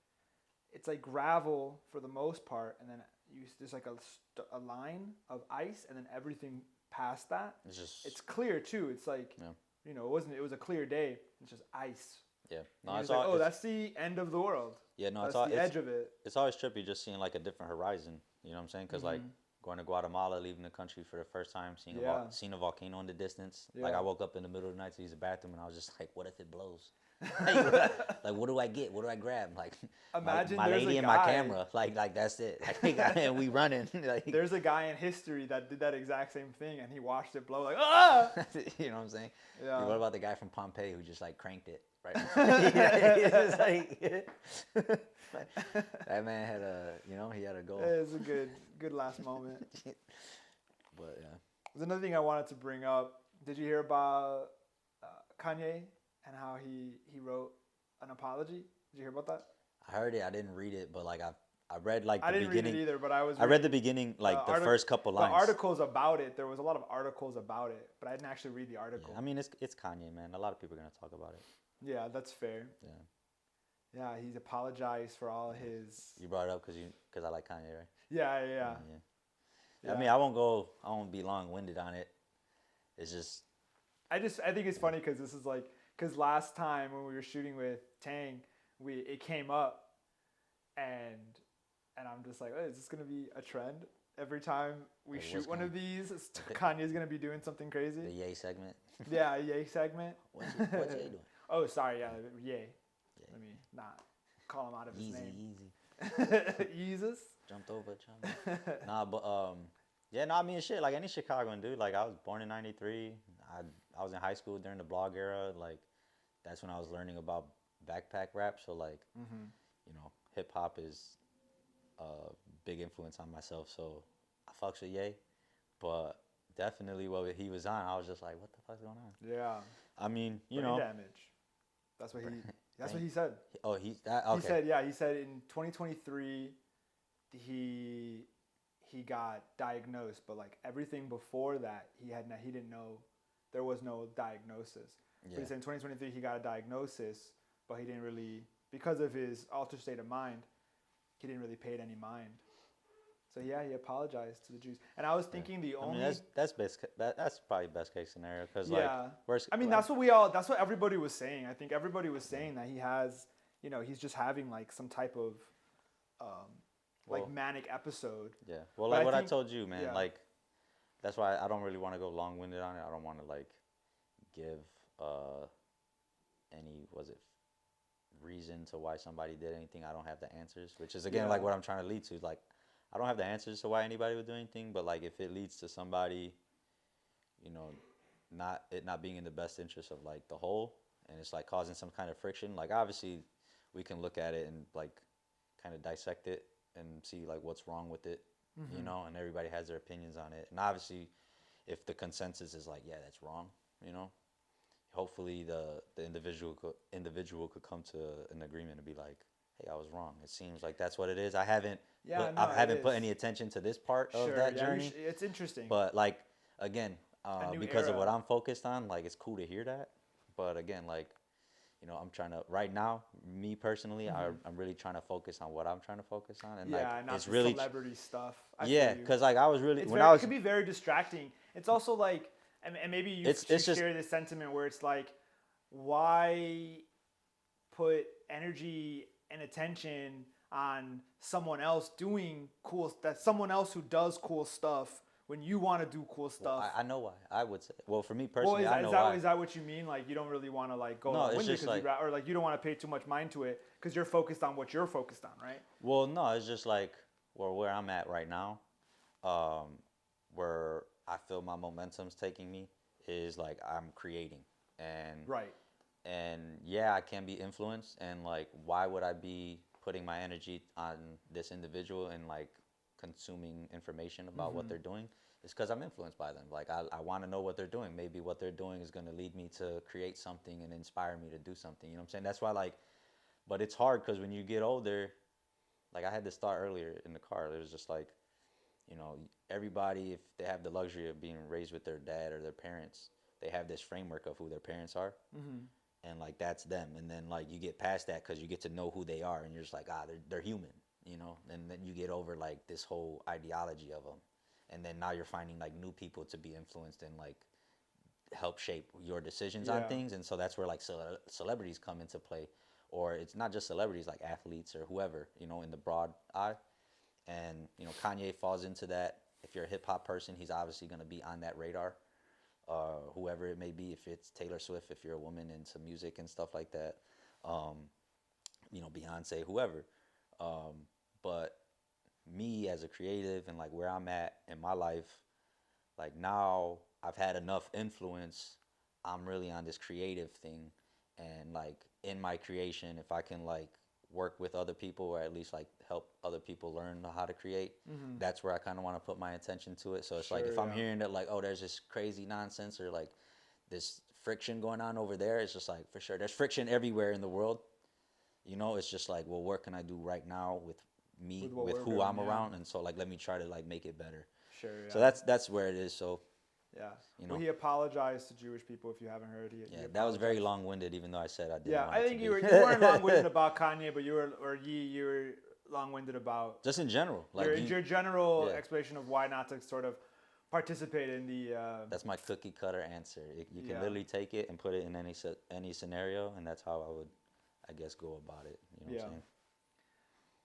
it's like gravel for the most part, and then there's like a line of ice, and then everything past that. It's clear too. It's like it was a clear day. It's just ice. Yeah. No, it's like, that's the end of the world. Yeah, no, that's the edge of it. It's always trippy just seeing like a different horizon. You know what I'm saying? Because like going to Guatemala, leaving the country for the first time, seeing a volcano in the distance. Yeah. Like I woke up in the middle of the night to use the bathroom, and I was just like, what if it blows? Like what do I get? What do I grab? Like imagine my lady and my camera. Like that's it. And we running. Like, there's a guy in history that did that exact same thing, and he watched it blow like ah. You know what I'm saying? Yeah. What about the guy from Pompeii who just like cranked it? Right. That man had he had a goal. It was a good last moment. But yeah. There's another thing I wanted to bring up. Did you hear about Kanye and how he wrote an apology? Did you hear about that? I heard it. I didn't read it, but like I read like the beginning. I didn't read it either, but I read the beginning, like the first couple lines. The articles about it. There was a lot of articles about it, but I didn't actually read the article. Yeah, I mean, it's Kanye, man. A lot of people are gonna talk about it. Yeah, that's fair. Yeah. Yeah, he's apologized for all his. You brought it up because I like Kanye, right? Yeah. I mean, I won't be long-winded on it. It's just I think it's funny because this is like, because last time when we were shooting with Tang, it came up, and I'm just like, oh, is this gonna be a trend? Every time we shoot one of these, Kanye's gonna be doing something crazy. The Yay segment. Yeah, a Yay segment. What's Yay doing? Oh, sorry, yeah, Yay. Let me not call him out of his name. Yeezus. Jumped over, Nah, but yeah, no, I mean shit. Like any Chicagoan dude. Like I was born in '93. I was in high school during the blog era. Like that's when I was learning about backpack rap. So like, you know, hip hop is a big influence on myself. So I fucks with Ye, but definitely what he was on, I was just like, what the fuck's going on? Yeah. I mean, you Brain know, damage. That's what he. That's what he said. Oh, he's that. Okay. He said, yeah. He said in 2023, he got diagnosed, but like everything before that, he didn't know. There was no diagnosis. Yeah. But he said in 2023 he got a diagnosis, but he didn't really, because of his altered state of mind, he didn't really pay it any mind. So yeah, he apologized to the Jews. And I was thinking that's probably best case scenario because yeah. like worst. I mean that's what everybody was saying. I think everybody was saying that he has, you know, he's just having like some type of manic episode. Yeah. Well, like I told you, man, yeah. Like that's why I don't really want to go long-winded on it. I don't want to like give any reason to why somebody did anything. I don't have the answers, which is again like what I'm trying to lead to. Like I don't have the answers to why anybody would do anything, but like if it leads to somebody, you know, not being in the best interest of like the whole, and it's like causing some kind of friction, like obviously we can look at it and like kind of dissect it and see like what's wrong with it, you know, and everybody has their opinions on it. And obviously if the consensus is like, yeah, that's wrong, you know, hopefully the individual could come to an agreement and be like, hey, I was wrong. It seems like that's what it is. I haven't put any attention to this part of that journey. It's interesting. But like again, because of what I'm focused on, like it's cool to hear that. But again, like, you know, I'm trying to right now, me personally, I'm really trying to focus on what I'm trying to focus on, and like not it's really celebrity stuff. Because like I was really it could be very distracting. It's also like, and maybe you share this sentiment where it's like, why put energy and attention on someone else doing someone else who does cool stuff when you want to do cool stuff? Well, I know why. I would say. Well, for me personally, I know why. Is that what you mean? Like you don't really want to like go no, it's just like, or like you don't want to pay too much mind to it because you're focused on what you're focused on, right? Well, no, it's just like where I'm at right now, where I feel my momentum's taking me is like I'm creating and right. And yeah, I can be influenced, and like, why would I be putting my energy on this individual and like consuming information about what they're doing? It's because I'm influenced by them. Like, I want to know what they're doing. Maybe what they're doing is going to lead me to create something and inspire me to do something. You know what I'm saying? That's why, like, but it's hard because when you get older, like I had this thought earlier in the car. It was just like, you know, everybody, if they have the luxury of being raised with their dad or their parents, they have this framework of who their parents are. And like that's them, and then like you get past that because you get to know who they are, and you're just like, they're human, you know. And then you get over like this whole ideology of them, and then now you're finding like new people to be influenced and like help shape your decisions on things. And so that's where like celebrities come into play, or it's not just celebrities, like athletes or whoever, you know, in the broad eye. And you know, Kanye falls into that. If you're a hip hop person, he's obviously going to be on that radar. Whoever it may be, if it's Taylor Swift, if you're a woman into music and stuff like that, you know, Beyonce, whoever. But me as a creative and like where I'm at in my life, like now I've had enough influence. I'm really on this creative thing, and like in my creation, if I can like work with other people or at least like help other people learn how to create, that's where I kind of want to put my attention to it. So it's like if I'm hearing that like, oh, there's this crazy nonsense or like this friction going on over there, it's just like, for sure there's friction everywhere in the world, you know. It's just like, well, what can I do right now with me, with who I'm around? And so like, let me try to like make it better. So that's where it is. So yeah, you know, well, he apologized to Jewish people. If you haven't heard, he that was very long-winded, even though I said I didn't. Yeah, I think you weren't long-winded about Kanye, but you were long-winded about just in general, like your general explanation of why not to sort of participate in the. That's my cookie cutter answer. You can Yeah. literally take it and put it in any scenario, and that's how I would, I guess, go about it. You know what I'm saying?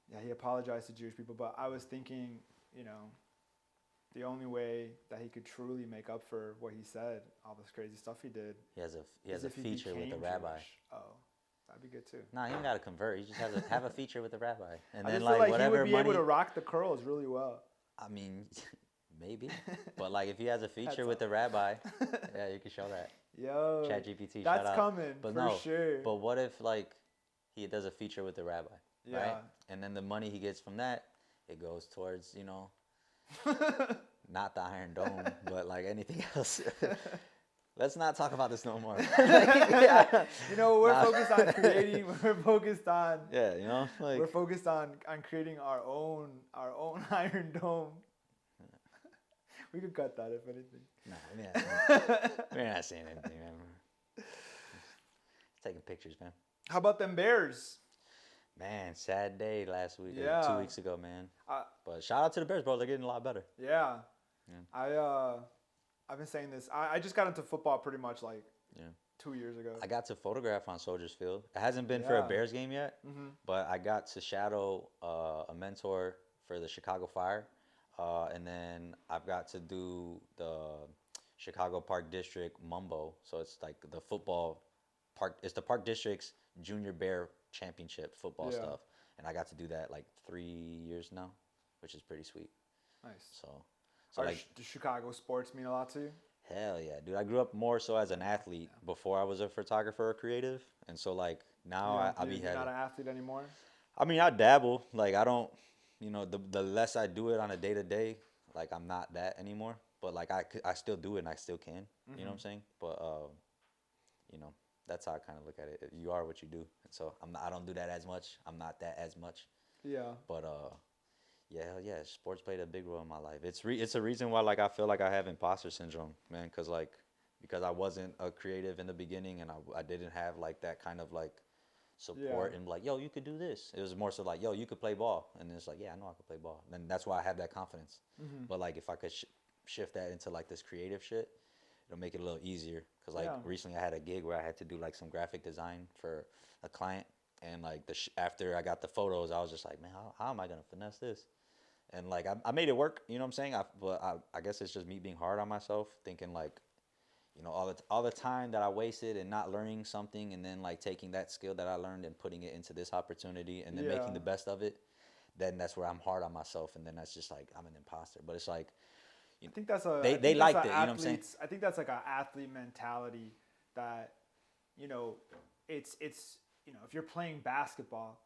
Yeah, he apologized to Jewish people, but I was thinking, the only way that he could truly make up for what he said, all this crazy stuff he did, He has is a if he feature with the became rabbi. Jewish. Oh, that'd be good too. Nah, he ain't gotta convert. He just has have a feature with the rabbi, and I then just feel like he whatever would be money. able to rock the curls really well. I mean, maybe, but like if he has a feature That's with the rabbi, yeah, you can show that. Yo, ChatGPT, that's shout out. coming But for no, sure. But what if like he does a feature with the rabbi, Yeah. right? And then the money he gets from that, it goes towards not the Iron Dome, but like anything else. Let's not talk about this no more. Yeah. We're Nah. focused on creating. We're focused on. Yeah, like We're focused on creating our own Iron Dome. We could cut that if anything. nah, we're not saying anything, man. Taking pictures, man. How about them Bears? Man, sad day last week, Yeah. 2 weeks ago, man. Uh, But shout out to the Bears, bro. They're getting a lot better. Yeah. Yeah. I've been saying this. I just got into football pretty much like Yeah. 2 years ago. I got to photograph on Soldiers Field. It hasn't been for a Yeah. Bears game yet, Mm-hmm. but I got to shadow a mentor for the Chicago Fire, and then I've got to do the Chicago Park District Mumbo. So it's like the football park. It's the Park District's Junior Bear Championship football Yeah. stuff, and I got to do that like 3 years now, which is pretty sweet. Nice. So Do Chicago sports mean a lot to you? hell yeah, dude. I grew up more so as an athlete before I was a photographer or creative. And so, like, now I'll be You're not an athlete anymore? I mean, I dabble. Like, I don't, the less I do it on a day to day, like, I'm not that anymore. But, like, I still do it and I still can. You know what I'm saying? But, that's how I kind of look at it. You are what you do. And so, I don't do that as much. I'm not that as much. Yeah. But, yeah, hell yeah, sports played a big role in my life. It's a reason why like I feel like I have imposter syndrome, man, because I wasn't a creative in the beginning and I didn't have like that kind of like support and like, yo, you could do this. It was more so like, yo, you could play ball, and it's like, yeah, I know I could play ball, and that's why I have that confidence. But like if I could shift that into like this creative shit, it'll make it a little easier. Cause like recently I had a gig where I had to do like some graphic design for a client, and like after I got the photos, I was just like, man, how am I gonna finesse this? And like I made it work, you know what I'm saying? But I guess it's just me being hard on myself, thinking like, all the time that I wasted and not learning something, and then like taking that skill that I learned and putting it into this opportunity, and then making the best of it. Then that's where I'm hard on myself, and then that's just like I'm an imposter. But it's like, I think that's a. they liked it, you know what I'm saying? I think that's like an athlete mentality that, it's if you're playing basketball,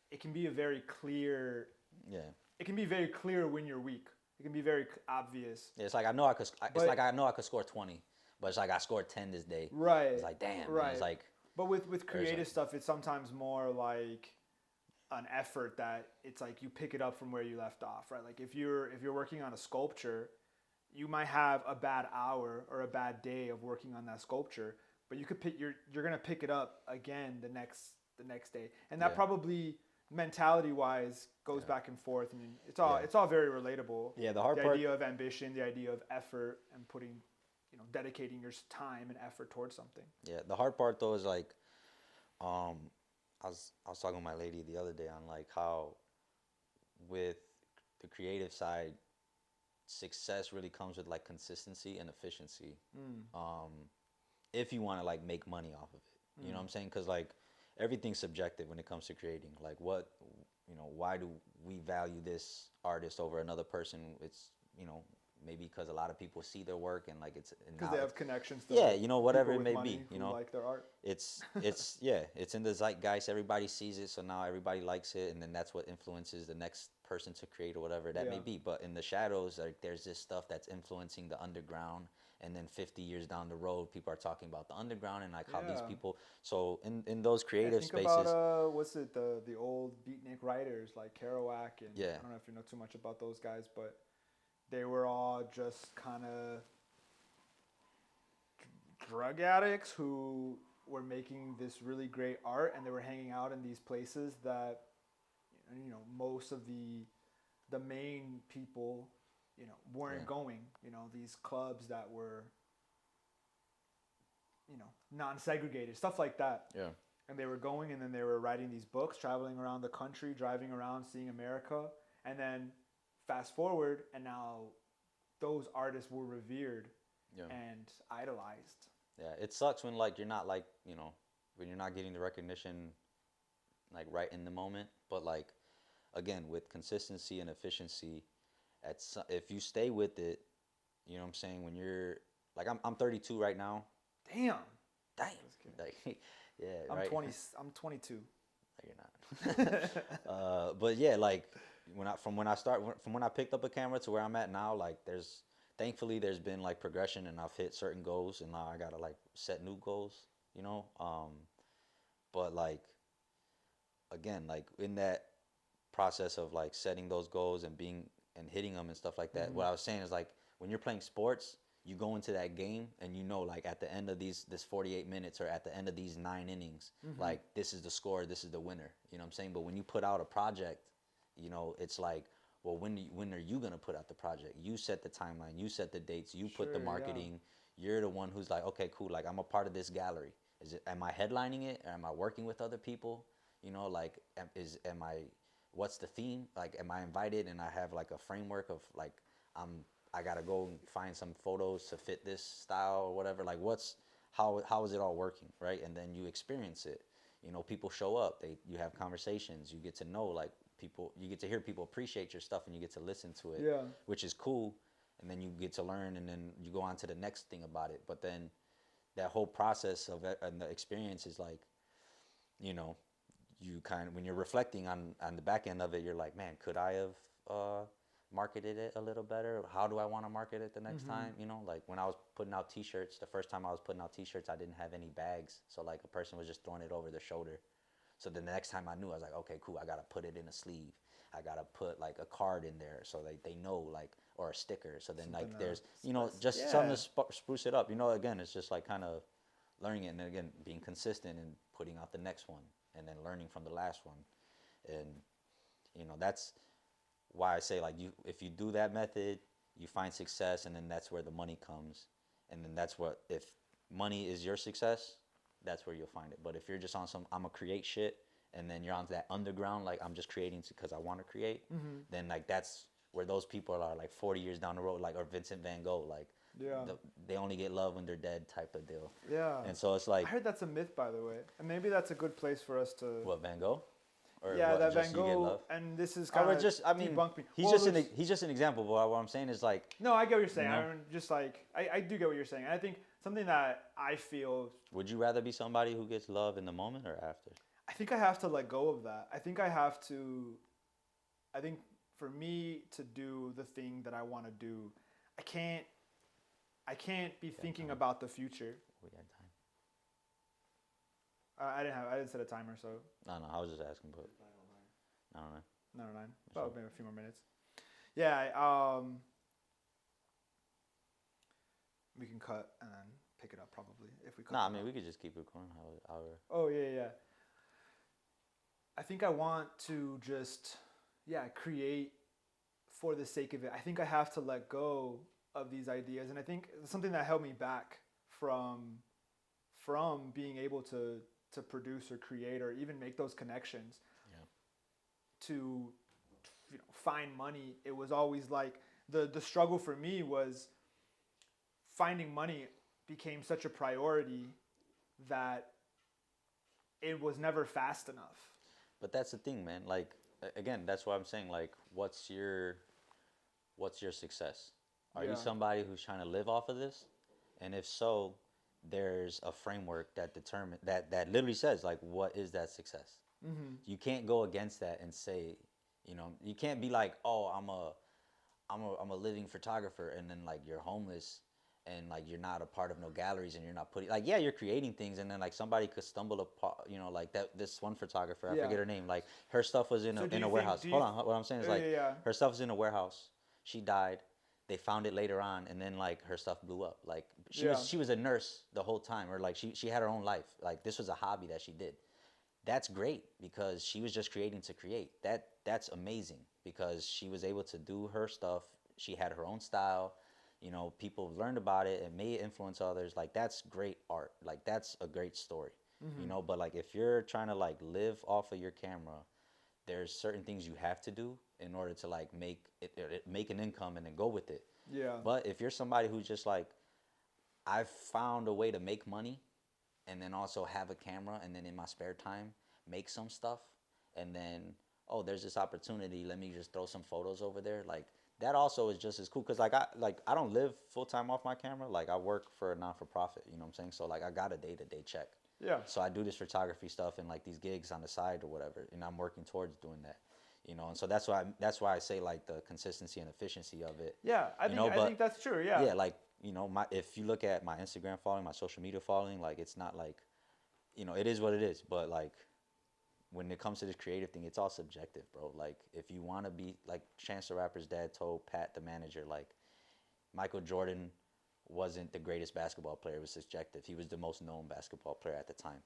it can be a very clear. Yeah. It can be very clear when you're weak. It can be very obvious. Yeah, it's like I know I could. It's like I know I could score 20, but it's like I scored 10 this day. Right. It's like damn. Right. Man, it's like. But with creative like- stuff, it's sometimes more like an effort that it's like you pick it up from where you left off, right? Like if you're working on a sculpture, you might have a bad hour or a bad day of working on that sculpture, but you could you're gonna pick it up again the next day, and that probably mentality wise goes back and forth. I mean, it's all very relatable. Yeah, the hard the part. idea of ambition, the idea of effort, and putting, dedicating your time and effort towards something. Yeah, the hard part though is like, I was talking with my lady the other day on like how, with the creative side, success really comes with like consistency and efficiency. If you want to like make money off of it, you know what I'm saying? Because like everything's subjective when it comes to creating. Like why do we value this artist over another person? It's maybe because a lot of people see their work and like it's because they have connections to whatever people it may with be, money who like their art. it's it's in the zeitgeist. Everybody sees it, so now everybody likes it, and then that's what influences the next person to create or whatever that may be. But in the shadows, like there's this stuff that's influencing the underground, and then 50 years down the road, people are talking about the underground and like how these people. So in those creative think spaces, about what's it, the old beatnik writers like Kerouac, and I don't know if you know too much about those guys, but they were all just kind of drug addicts who were making this really great art, and they were hanging out in these places that most of the main people weren't going. These clubs that were, non-segregated, stuff like that. Yeah. And they were going, and then they were writing these books, traveling around the country, driving around, seeing America, and then fast forward, and now those artists were revered and idolized. Yeah, it sucks when like you're not like when you're not getting the recognition like right in the moment. But like again, with consistency and efficiency, if you stay with it, you know what I'm saying. When you're like I'm 32 right now. Damn. Like yeah, I'm right. 20. I'm 22. No, you're not. But yeah, like from when I picked up a camera to where I'm at now, like thankfully there's been like progression, and I've hit certain goals, and now I gotta like set new goals, but like again, like in that process of like setting those goals and hitting them and stuff like that, what I was saying is like when you're playing sports, you go into that game and like at the end of this 48 minutes or at the end of these 9 innings, like this is the score, this is the winner, you know what I'm saying? But when you put out a project, it's like, well, when are you gonna put out the project? You set the timeline, you set the dates, you put the marketing. You're the one who's like, okay, cool, like I'm a part of this gallery. Am I headlining it, or am I working with other people? Like what's the theme? Like, am I invited and I have like a framework of like I gotta go and find some photos to fit this style or whatever. Like how is it all working, right? And then you experience it. People show up. You have conversations. You get to know like people. You get to hear people appreciate your stuff, and you get to listen to it, which is cool. And then you get to learn, and then you go on to the next thing about it. But then that whole process of it and the experience is like, you kind of, when you're reflecting on the back end of it, you're like, man, could I have marketed it a little better? How do I want to market it the next time? Like when I was putting out t-shirts, the first time I was putting out t-shirts, I didn't have any bags. So like a person was just throwing it over their shoulder. So the next time I knew, I was like, okay, cool. I got to put it in a sleeve. I got to put like a card in there so they know, like, or a sticker. So then something like there's, just something to spruce it up. Again, it's just like kind of learning it, and then again, being consistent and putting out the next one, and then learning from the last one. And, that's why I say, like, if you do that method, you find success, and then that's where the money comes. And then if money is your success, that's where you'll find it. But if you're just on I'm gonna create shit, and then you're on that underground, like I'm just creating because I want to create, then like that's where those people are like 40 years down the road, like, or Vincent Van Gogh, like they only get love when they're dead type of deal. Yeah. And so it's like, I heard that's a myth, by the way, and maybe that's a good place for us to. What, Van Gogh? Or that Van Gogh, and this is kind of debunk me. He's just an example, but what I'm saying is like. No, I get what you're saying. I'm just like I do get what you're saying. And I think something that I feel. Would you rather be somebody who gets love in the moment or after? I think I have to let go of that. I think for me to do the thing that I want to do, I can't be thinking about the future. We had time. I didn't set a timer, so. No, I was just asking, but. 9:09. About maybe a few more minutes. Yeah. We can cut and then pick it up probably if we cut. I mean we could just keep recording. Oh yeah. I think I want to just create for the sake of it. I think I have to let go of these ideas, and I think something that held me back from being able to produce or create or even make those connections to find money. It was always like the struggle for me was finding money became such a priority that it was never fast enough. But that's the thing, man. Like, again, that's what I'm saying. Like, what's your success? Are you somebody who's trying to live off of this? And if so, there's a framework that literally says, like, what is that success? Mm-hmm. You can't go against that and say, you can't be like, oh, I'm a living photographer, and then like you're homeless and like you're not a part of no galleries, and you're not putting like, you're creating things, and then like somebody could stumble upon, like this one photographer, I forget her name, like her stuff was in a warehouse. Hold on, what I'm saying is her stuff was in a warehouse. She died. They found it later on, and then like her stuff blew up. Like she was a nurse the whole time, or like she had her own life. Like this was a hobby that she did. That's great because she was just creating to create. That's amazing because she was able to do her stuff. she had her own style. You know, people learned about it and may influence others. Like, that's great art. Like, that's a great story. You know, but like if you're trying to like live off of your camera, there's certain things you have to do in order to like make an income and then go with it. Yeah. But if you're somebody who's just like, I've found a way to make money and then also have a camera and then in my spare time make some stuff, and then, oh, there's this opportunity, let me just throw some photos over there. Like, that also is just as cool, because I don't live full time off my camera. Like, I work for a non-for-profit, you know what I'm saying? So like I got a day-to-day check. Yeah. So I do this photography stuff and like these gigs on the side or whatever, and I'm working towards doing that, you know. And so that's why I say like the consistency and efficiency of it. Yeah, I think that's true. Yeah. Yeah, like, you know, if you look at my Instagram following, my social media following, like, it's not like, you know, it is what it is. But like, when it comes to this creative thing, it's all subjective, bro. Like, if you want to be like Chance the Rapper's dad told Pat the manager, like, Michael Jordan wasn't the greatest basketball player. It was subjective. He was the most known basketball player at the time.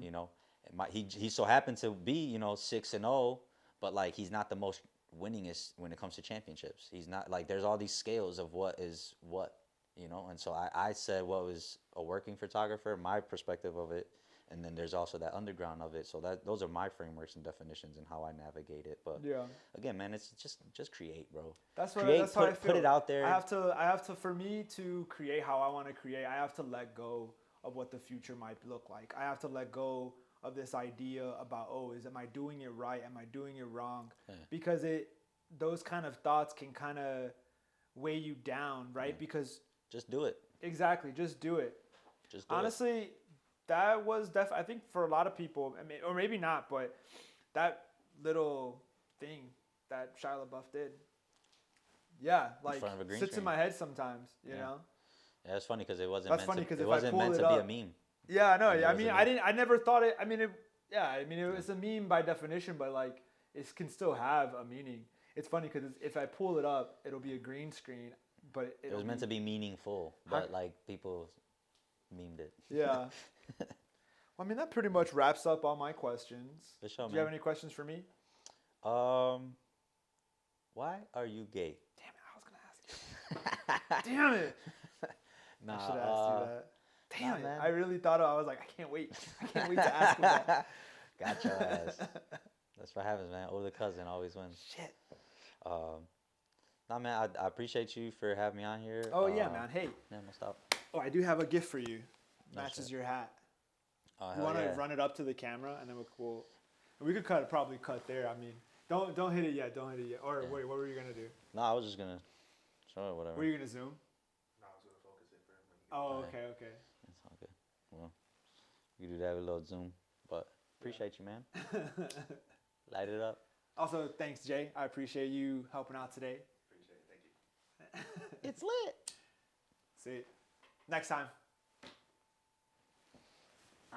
You know, and he so happened to be, you know, 6-0, but like, he's not the most winningest when it comes to championships. He's not, like, there's all these scales of what is what, you know. And so I said what was a working photographer, my perspective of it, and then there's also that underground of it. So those are my frameworks and definitions and how I navigate it. But Yeah. again, man, it's just create, bro. That's Create, that's how I feel. Put it out there. I have to, for me to create how I want to create, I have to let go of what the future might look like. I have to let go of this idea about, oh, am I doing it right? Am I doing it wrong? Yeah. Because those kind of thoughts can kind of weigh you down, right? Yeah. Because Just do it. exactly, just do it. Just do it. Honestly, that was I think for a lot of people, I mean, or maybe not, but that little thing that Shia LaBeouf did, yeah, like, front of a green sits in screen. my head sometimes, you know? Yeah, it's funny because it wasn't. That's meant funny to, 'cause it if I wasn't pull meant it to be a up- meme. Yeah, I know. It I was mean, a I never thought it. I mean, it's a meme by definition, but like, it can still have a meaning. It's funny because if I pull it up, it'll be a green screen, but It was meant to be meaningful, but like, people memed it. Yeah. Well, I mean, that pretty much wraps up all my questions. For sure, Do you have man. any questions for me? Why are you gay? Damn it, I was gonna ask you. Damn it. Nah, I should have asked you that. Damn it. man. I really thought I was like, I can't wait. I can't wait to ask him that. Got your ass. That's what happens, man. Older cousin always wins. Shit. Nah, man, I appreciate you for having me on here. Oh, yeah, man. Hey. Yeah, no, stop. Oh, I do have a gift for you. No Matches shit. your hat. Oh, You hell want to yeah. run it up to the camera, and then we could probably cut there. I mean, don't hit it yet. Don't hit it yet. Or Yeah. wait, what were you gonna do? No, I was just gonna show it, whatever. Were you gonna zoom? No, I was gonna focus it for him. Oh, Alright. okay. It's all good. Well, you do that with a little zoom, but appreciate you, man. Light it up. Also, thanks, Jay. I appreciate you helping out today. Appreciate it. Thank you. It's lit. See you next time.